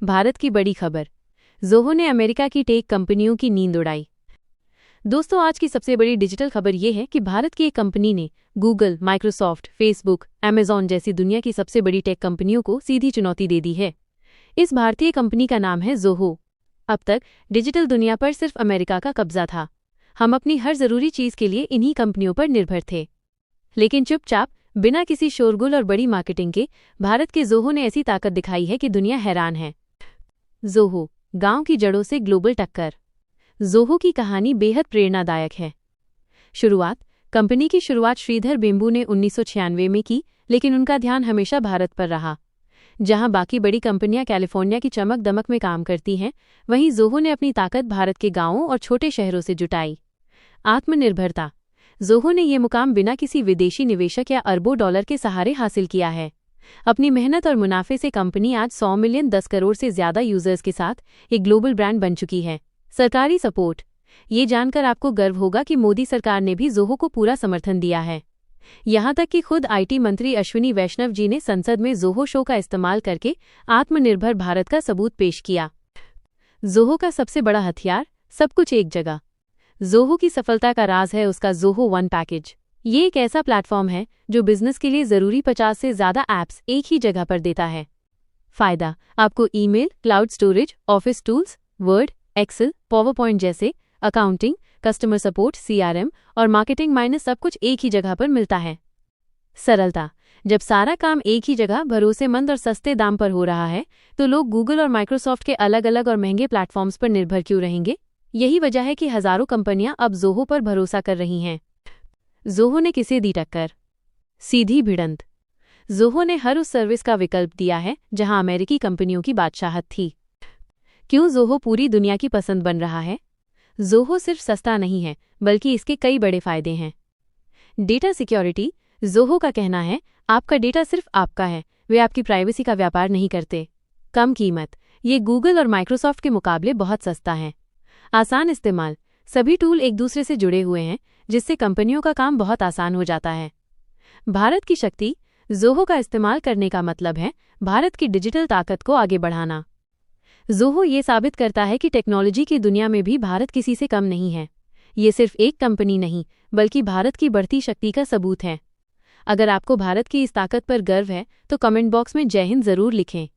भारत की बड़ी खबर। ज़ोहो ने अमेरिका की टेक कंपनियों की नींद उड़ाई। दोस्तों, आज की सबसे बड़ी डिजिटल खबर ये है कि भारत की एक कंपनी ने गूगल, माइक्रोसॉफ्ट, फेसबुक, अमेजॉन जैसी दुनिया की सबसे बड़ी टेक कंपनियों को सीधी चुनौती दे दी है। इस भारतीय कंपनी का नाम है ज़ोहो। अब तक डिजिटल दुनिया पर सिर्फ अमेरिका का कब्जा था। हम अपनी हर जरूरी चीज के लिए इन्हीं कंपनियों पर निर्भर थे। लेकिन चुपचाप, बिना किसी शोरगुल और बड़ी मार्केटिंग के, भारत के ज़ोहो ने ऐसी ताकत दिखाई है कि दुनिया हैरान है। ज़ोहो, गांव की जड़ों से ग्लोबल टक्कर। ज़ोहो की कहानी बेहद प्रेरणादायक है। कंपनी की शुरुआत श्रीधर बेम्बू ने 1996 में की, लेकिन उनका ध्यान हमेशा भारत पर रहा। जहां बाकी बड़ी कंपनियां कैलिफोर्निया की चमक दमक में काम करती हैं, वहीं ज़ोहो ने अपनी ताकत भारत के गांवों और छोटे शहरों से जुटाई। आत्मनिर्भरता। ज़ोहो ने यह मुकाम बिना किसी विदेशी निवेशक या अरबों डॉलर के सहारे हासिल किया है। अपनी मेहनत और मुनाफे से कंपनी आज 100 मिलियन 10 करोड़ से ज्यादा यूजर्स के साथ एक ग्लोबल ब्रांड बन चुकी है। सरकारी सपोर्ट। ये जानकर आपको गर्व होगा कि मोदी सरकार ने भी ज़ोहो को पूरा समर्थन दिया है। यहां तक कि खुद आईटी मंत्री अश्विनी वैष्णव जी ने संसद में ज़ोहो शो का इस्तेमाल करके आत्मनिर्भर भारत का सबूत पेश किया। ज़ोहो का सबसे बड़ा हथियार, सब कुछ एक जगह। ज़ोहो की सफलता का राज है उसका ज़ोहो वन पैकेज। ये एक ऐसा प्लेटफॉर्म है जो बिजनेस के लिए जरूरी 50 से ज्यादा ऐप्स एक ही जगह पर देता है। फायदा, आपको email, cloud storage, office tools, Word, Excel, PowerPoint जैसे अकाउंटिंग, कस्टमर सपोर्ट, सीआरएम और मार्केटिंग माइनस सब कुछ एक ही जगह पर मिलता है। सरलता। जब सारा काम एक ही जगह भरोसेमंद और सस्ते दाम पर हो रहा है, तो लोग गूगल और माइक्रोसॉफ्ट के अलग अलग और महंगे प्लेटफॉर्म्स पर निर्भर क्यों रहेंगे? यही वजह है कि हजारों कंपनियां अब ज़ोहो पर भरोसा कर रही हैं। ज़ोहो ने किसे दी टक्कर? सीधी भिड़ंत। ज़ोहो ने हर उस सर्विस का विकल्प दिया है जहां अमेरिकी कंपनियों की बादशाहत थी। क्यों ज़ोहो पूरी दुनिया की पसंद बन रहा है? ज़ोहो सिर्फ सस्ता नहीं है, बल्कि इसके कई बड़े फायदे हैं। Data security. ज़ोहो का कहना है, आपका डेटा सिर्फ आपका है, वे आपकी प्राइवेसी का व्यापार नहीं करते। कम कीमत। ये गूगल और माइक्रोसॉफ्ट के मुकाबले बहुत सस्ता है। आसान इस्तेमाल। सभी टूल एक दूसरे से जुड़े हुए हैं, जिससे कंपनियों का काम बहुत आसान हो जाता है। भारत की शक्ति। ज़ोहो का इस्तेमाल करने का मतलब है भारत की डिजिटल ताकत को आगे बढ़ाना। ज़ोहो ये साबित करता है कि टेक्नोलॉजी की दुनिया में भी भारत किसी से कम नहीं है। ये सिर्फ एक कंपनी नहीं, बल्कि भारत की बढ़ती शक्ति का सबूत है। अगर आपको भारत की इस ताकत पर गर्व है, तो कमेंट बॉक्स में जय हिंद जरूर लिखें।